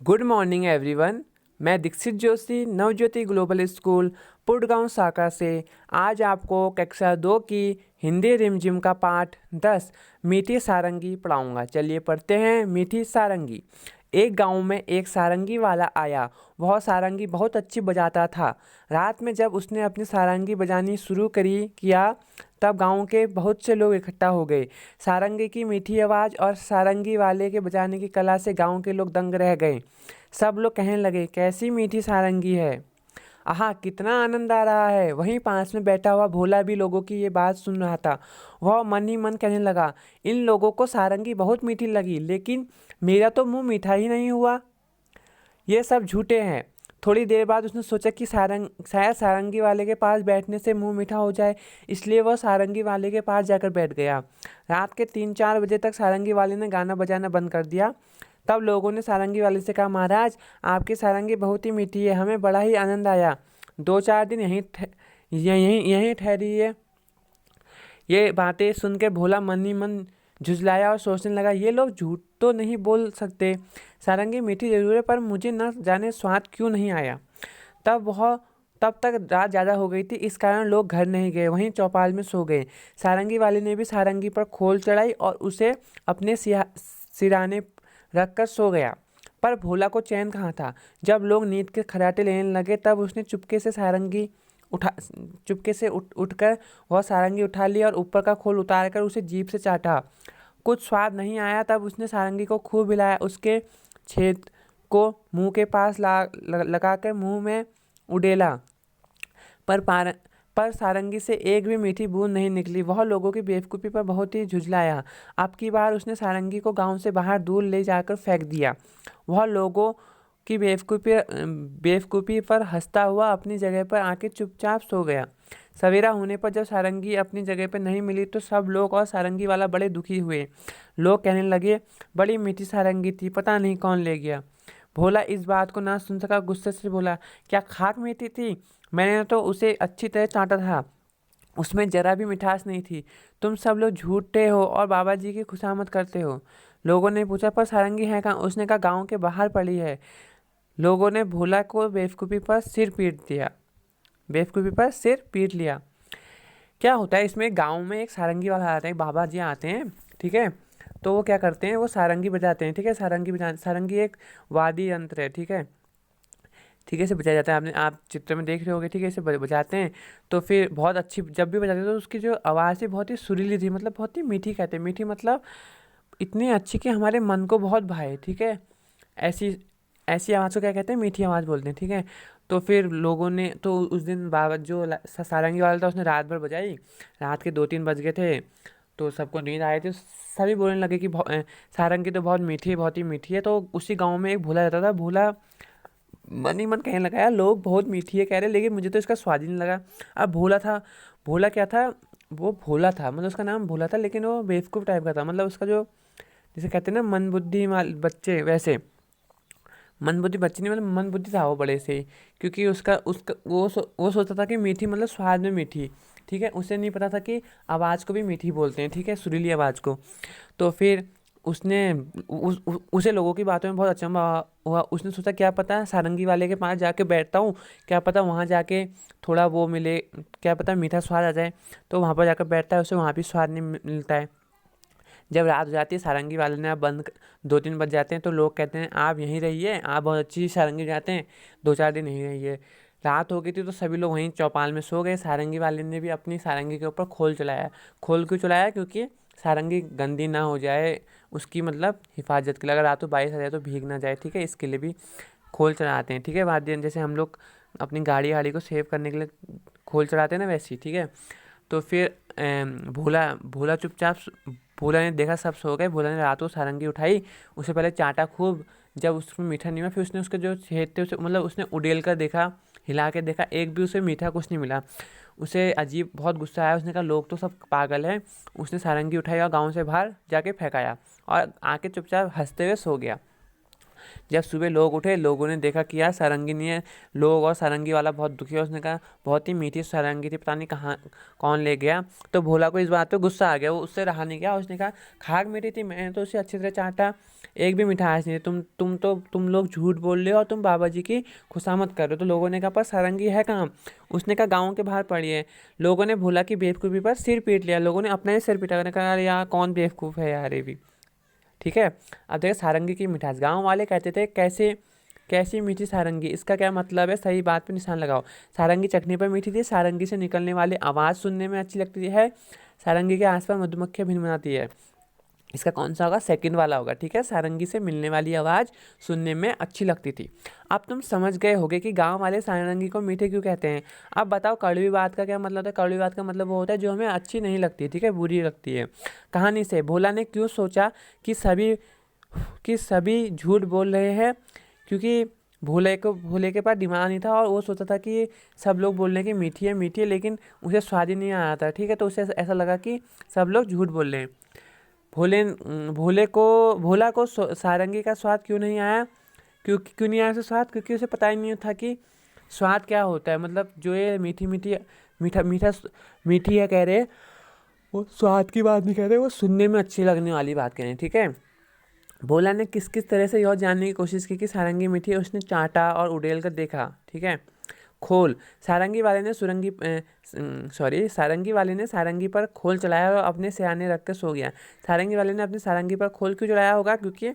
Good morning everyone. मैं Dixit Joshi Navjyoti global school पुडगांव शाखा से आज आपको कक्षा 2 की हिंदी रिमझिम का पाठ 10 मीठी सारंगी पढ़ाऊंगा। चलिए पढ़ते हैं। मीठी सारंगी। एक गांव में एक सारंगी वाला आया। वह सारंगी बहुत अच्छी बजाता था। रात में जब उसने अपनी सारंगी बजानी शुरू किया तब गांव के बहुत से लोग इकट्ठा हो गए। सारंगी की मीठी आवाज़ और सारंगी वाले के बजाने की कला से गांव के लोग दंग रह गए। सब लोग कहने लगे, कैसी मीठी सारंगी है, आहा कितना आनंद आ रहा है। वहीं पास में बैठा हुआ भोला भी लोगों की ये बात सुन रहा था। वह मन ही मन कहने लगा, इन लोगों को सारंगी बहुत मीठी लगी, लेकिन मेरा तो मुंह मीठा ही नहीं हुआ। ये सब झूठे हैं। थोड़ी देर बाद उसने सोचा कि शायद सारंगी वाले के पास बैठने से मुंह मीठा हो जाए, इसलिए वह सारंगी वाले के पास जाकर बैठ गया। रात के 3-4 बजे तक सारंगी वाले ने गाना बजाना बंद कर दिया। तब लोगों ने सारंगी वाले से कहा, महाराज आपकी सारंगी बहुत ही मीठी है, हमें बड़ा ही आनंद आया। 2-4 दिन यहीं ठहरिए। ये बातें सुन के भोला मन ही मन झुँझलाया और सोचने लगा, ये लोग झूठ तो नहीं बोल सकते। सारंगी मीठी जरूर है, पर मुझे न जाने स्वाद क्यों नहीं आया। तब तक रात ज़्यादा हो गई थी, इस कारण लोग घर नहीं गए, वहीं चौपाल में सो गए। सारंगी वाले ने भी सारंगी पर खोल चढ़ाई और उसे अपने सिराने रखकर सो गया। पर भोला को चैन कहाँ था। जब लोग नींद के खर्राटे लेने लगे तब उसने चुपके से उठकर वह सारंगी उठा ली और ऊपर का खोल उतारकर उसे जीभ से चाटा। कुछ स्वाद नहीं आया। तब उसने सारंगी को खूब हिलाया, उसके छेद को मुंह के पास लगाकर मुंह में उड़ेला, पर सारंगी से एक भी मीठी बूंद नहीं निकली। वह लोगों की बेवकूफ़ी पर बहुत ही झुँझलाया। अब की बार उसने सारंगी को गांव से बाहर दूर ले जाकर फेंक दिया। वह लोगों की बेवकूफ़ी पर हंसता हुआ अपनी जगह पर आके चुपचाप सो गया। सवेरा होने पर जब सारंगी अपनी जगह पर नहीं मिली तो सब लोग और सारंगी वाला बड़े दुखी हुए। लोग कहने लगे, बड़ी मीठी सारंगी थी, पता नहीं कौन ले गया। भोला इस बात को ना सुन सका, गुस्से से बोला, क्या खाक मीठी थी? मैंने तो उसे अच्छी तरह चाटा था, उसमें जरा भी मिठास नहीं थी। तुम सब लोग झूठे हो और बाबा जी की खुशामद करते हो। लोगों ने पूछा, पर सारंगी है कहाँ? उसने कहा, गांव के बाहर पड़ी है। लोगों ने भोला को बेवकूफ़ी पर सिर पीट लिया। क्या होता है इसमें, गांव में एक सारंगी वाला आता है, बाबा जी आते हैं, ठीक है। तो वो क्या करते हैं, वो सारंगी बजाते हैं, ठीक है। सारंगी एक वाद्य यंत्र है, ठीक है। ठीक है, इसे बजाया जाता है, आप चित्र में देख रहे होगे, ठीक है। इसे बजाते हैं तो फिर बहुत अच्छी, जब भी बजाते हैं तो उसकी जो आवाज़ थी बहुत ही सुरीली थी, मतलब बहुत ही मीठी, कहते हैं मीठी मतलब इतनी अच्छी कि हमारे मन को बहुत भाए, ठीक है। ऐसी ऐसी आवाज़ को क्या कहते हैं, मीठी आवाज़ बोलते हैं, ठीक है। तो फिर लोगों ने तो उस दिन बाबा जो सारंगी वाला था उसने रात भर बजाई। रात के 2-3 बज गए थे, तो सबको नींद आए थे। सभी बोलने लगे कि सारंगी तो बहुत मीठी है, बहुत ही मीठी है। तो उसी गांव में एक भोला रहता था। भोला मन ही मन कहने लगा, यार लोग बहुत मीठी है कह रहे, लेकिन मुझे तो इसका स्वाद ही नहीं लगा। अब भोला क्या था, वो भोला था, मतलब उसका नाम भोला था, लेकिन वो बेवकूफ़ टाइप का था। मतलब उसका जो, जैसे कहते हैं ना मन बुद्धि बच्चे, वैसे मन बुद्धि बच्चे नहीं, मतलब मन बुद्धि था वो बड़े से ही। क्योंकि उसका उसका वो सोचता था कि मीठी मतलब स्वाद में मीठी, ठीक है। उसे नहीं पता था कि आवाज़ को भी मीठी बोलते हैं, ठीक है, सुरीली आवाज़ को। तो फिर उसने उसे लोगों की बातों में बहुत अचंभा हुआ। उसने सोचा, क्या पता सारंगी वाले के पास जाके बैठता हूँ, क्या पता वहाँ जाके थोड़ा वो मिले, क्या पता मीठा स्वाद आ जाए। तो वहाँ पर जाकर बैठता है, उसे वहाँ भी स्वाद नहीं मिलता है। जब रात हो जाती है, सारंगी वाले ने आप 2-3 बज जाते हैं, तो लोग कहते हैं, आप यहीं रहिए, आप बहुत अच्छी सारंगी बजाते हैं, 2-4 दिन यहीं रहिए। रात हो गई थी तो सभी लोग वहीं चौपाल में सो गए। सारंगी वाले ने भी अपनी सारंगी के ऊपर खोल चलाया। खोल क्यों चलाया? क्योंकि सारंगी गंदी ना हो जाए, उसकी मतलब हिफाजत के लिए, अगर रात को बारिश आ जाए तो भीग ना जाए, ठीक है, इसके लिए भी खोल चढ़ाते हैं, ठीक है। वाद्य जैसे हम लोग अपनी गाड़ी वाड़ी को सेव करने के लिए खोल चढ़ाते हैं ना, वैसे ही, ठीक है। तो फिर भोला ने देखा सब सो गए। भोला ने रात को सारंगी उठाई, उसे पहले चाटा खूब। जब उसमें मीठा नहीं हुआ, फिर उसने उसके जो छेद थे उसे, मतलब उसने उड़ेल कर देखा, हिला के देखा, एक भी उसे मीठा कुछ नहीं मिला। उसे अजीब बहुत गुस्सा आया। उसने कहा, लोग तो सब पागल हैं। उसने सारंगी उठाई और गाँव से बाहर जाके फेंकाया और आके चुपचाप हंसते हुए सो गया। जब सुबह लोग उठे, लोगों ने देखा कि यार सारंगी नहीं है, लोग और सारंगी वाला बहुत दुखी है। उसने कहा बहुत ही मीठी सारंगी थी, पता नहीं कहाँ कौन ले गया। तो भोला को इस बात पे गुस्सा आ गया, वो उससे रहा नहीं गया। उसने कहा खाक मीठी थी, मैंने तो उसे अच्छी तरह चाटा, एक भी मिठास नहीं है। तुम लोग झूठ बोल रहे हो और तुम बाबा जी की खुशामद कर रहे हो। तो लोगों ने कहा पर सारंगी है कहाँ? उसने कहा गाँव के बाहर पड़ी है। लोगों ने भोला की बेवकूफ़ी पर सिर पीट लिया, लोगों ने अपना ही सिर पीटा। उन्होंने कहा यार यहाँ कौन बेवकूफ़ है यार ये भी। ठीक है, अब देखिए सारंगी की मिठास। गांव वाले कहते थे कैसे कैसी मीठी सारंगी, इसका क्या मतलब है? सही बात पे निशान लगाओ। सारंगी चखने पर मीठी थी, सारंगी से निकलने वाली आवाज़ सुनने में अच्छी लगती है, सारंगी के आसपास मधुमक्खियाँ भिन बनाती है। इसका कौन सा होगा? सेकंड वाला होगा। ठीक है, सारंगी से मिलने वाली आवाज़ सुनने में अच्छी लगती थी। अब तुम समझ गए होगे कि गांव वाले सारंगी को मीठे क्यों कहते हैं। अब बताओ कड़वी बात का क्या मतलब होता है? कड़वी बात का मतलब वो होता है जो हमें अच्छी नहीं लगती, ठीक है, बुरी लगती है। कहानी से भोला ने क्यों सोचा कि सभी झूठ बोल रहे हैं? क्योंकि भोले के पास दिमाग नहीं था और वो सोचा था कि सब लोग बोल रहे हैं कि मीठी है, लेकिन उसे स्वाद ही नहीं आया था। ठीक है, तो उसे ऐसा लगा कि सब लोग झूठ बोल रहे हैं। भोले भोला को सारंगी का स्वाद क्यों नहीं आया? क्यों नहीं आया उसे स्वाद? क्योंकि उसे पता ही नहीं था कि स्वाद क्या होता है। मतलब जो ये मीठी मीठी मीठा मीठा मीठी है कह रहे हैं, वो स्वाद की बात नहीं कह रहे, वो सुनने में अच्छी लगने वाली बात कह रहे हैं। ठीक है, भोला ने किस किस तरह से यह जानने की कोशिश की कि सारंगी मीठी है। उसने चाटा और उड़ेल कर देखा। ठीक है, खोल। सारंगी वाले ने सारंगी पर खोल चलाया और अपने सिरहाने रख कर सो गया। सारंगी वाले ने अपनी सारंगी पर खोल क्यों चलाया होगा? क्योंकि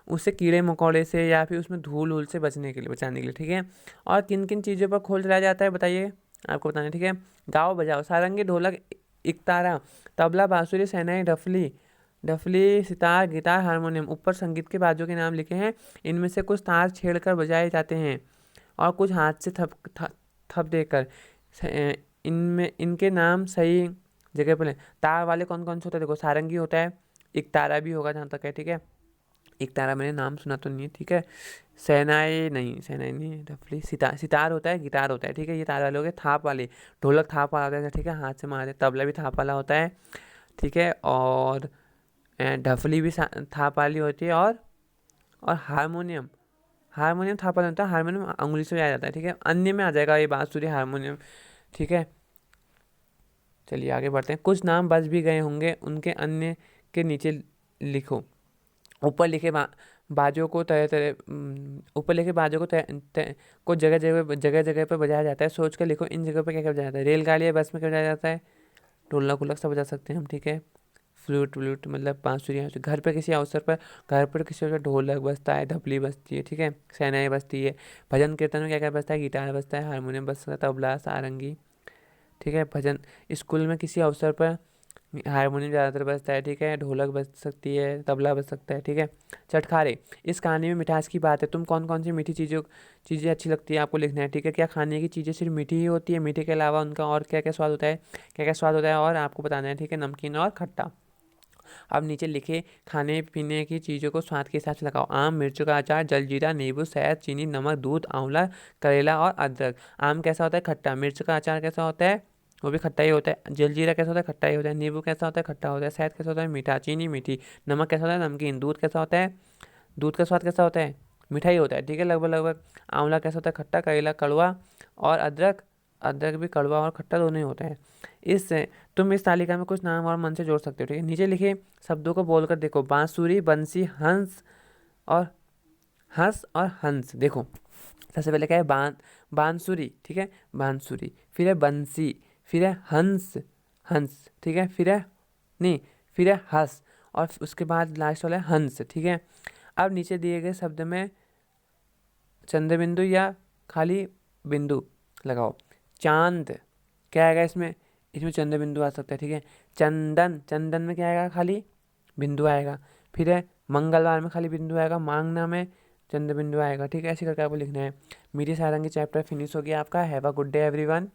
उसे कीड़े मकोड़े से या फिर उसमें धूल वूल से बचाने के लिए। ठीक है, और किन किन चीज़ों पर खोल चलाया जाता है बताइए, आपको बताना है। ठीक है, गाओ बजाओ। सारंगी, ढोलक, इकतारा, तबला, बांसुरी, शहनाई, डफली डफली सितार, गिटार, हारमोनियम। ऊपर संगीत के बाजों के नाम लिखे हैं। इनमें से कुछ तार छेड़कर बजाए जाते हैं और कुछ हाथ से थप देकर। इनमें इनके नाम सही जगह पर लें। तार वाले कौन कौन से होते हैं? देखो सारंगी होता है, एक तारा भी होगा जहाँ तक है। ठीक है, एक तारा मैंने नाम सुना तो नहीं है। ठीक है, शहनाई नहीं, डफली, सितार होता है, गिटार होता है। ठीक है, ये तार वाले हो गए। थाप वाले, ढोलक थाप वाला होता है, ठीक है, हाथ से मारते। तबला भी थाप वाला होता है। ठीक है, और ढफली भी थाप वाली होती है। और हारमोनियम हारमोनियम थाप वाला होता है। हारमोनियम अंगुली से बजाया जाता है। ठीक है, अन्य में आ जाएगा ये बांसुरी, हारमोनियम। ठीक है, चलिए आगे बढ़ते हैं। कुछ नाम बच भी गए होंगे, उनके अन्य के नीचे लिखो। ऊपर लिखे बाजों को तरह तरह ऊपर लिखे बाजों को को जगह जगह पर बजाया जाता है। सोच कर लिखो इन जगह पर क्या क्या बजाया जाता है। रेलगाड़ी या बस में क्या बजाया जाता है? ढोलक वोलक सब बजा सकते हैं हम। ठीक है, फ्लूट व्लूट मतलब बांसुरी। घर पर किसी अवसर पर ढोलक बजता है, ढपली बजती है। ठीक है, शहनाई बजती है। भजन कीर्तन में क्या क्या बजता है? गिटार बजता है, हारमोनियम बजता है, तबला, सारंगी। ठीक है, भजन स्कूल में किसी अवसर पर हारमोनियम ज़्यादातर बजता है। ठीक है, ढोलक बज सकती है, तबला बज सकता है। ठीक है, चटखारे। इस कहानी में मिठास की बात है। तुम कौन कौन सी मीठी चीज़ें अच्छी लगती है आपको लिखना है। ठीक है, क्या खाने की चीज़ें सिर्फ मीठी ही होती है? मीठे के अलावा उनका और क्या क्या स्वाद होता है? और आपको बताना है। ठीक है, नमकीन और खट्टा। अब नीचे लिखे खाने पीने की चीज़ों को स्वाद के हिसाब से लगाओ। आम, मिर्च का अचार, जलजीरा, नींबू, शहद, चीनी, नमक, दूध, आंवला, करेला और अदरक। आम कैसा होता है? खट्टा। मिर्च का अचार कैसा होता है? वो भी खट्टा ही होता है। जलजीरा कैसा होता है? खट्टा ही होता है। नींबू कैसा होता है? खट्टा होता है। शहद कैसा होता है? मीठा। चीनी मीठी। नमक कैसा होता है? नमकीन। दूध कैसा होता है? दूध का स्वाद कैसा होता है? मीठा ही होता है। ठीक है, लगभग लगभग। आंवला कैसा होता है? खट्टा। करेला कड़वा। और अदरक अदरक भी कड़वा और खट्टा दोनों ही होता है। इससे तुम इस तालिका में कुछ नाम और मन से जोड़ सकते हो। ठीक है, नीचे लिखे शब्दों को बोलकर देखो। बांसुरी, बंसी, और हंस। देखो सबसे पहले क्या है? बांसुरी। ठीक है, बांसुरी, फिर है बंसी, फिर है हंस हंस ठीक है, फिर है हंस, और उसके बाद लास्ट वाला है हंस। ठीक है, अब नीचे दिए गए शब्द में चंद्र बिंदु या खाली बिंदु लगाओ। चांद क्या आएगा इसमें? इसमें चंद्र बिंदु आ सकता है। ठीक है, चंदन में क्या आएगा? खाली बिंदु आएगा। फिर है मंगलवार में खाली बिंदु आएगा। मांगना में चंद्र बिंदु आएगा। ठीक है, ऐसे करके आपको लिखना है। मेरी सारंगी चैप्टर फिनिश हो गया आपका। Have a good day everyone.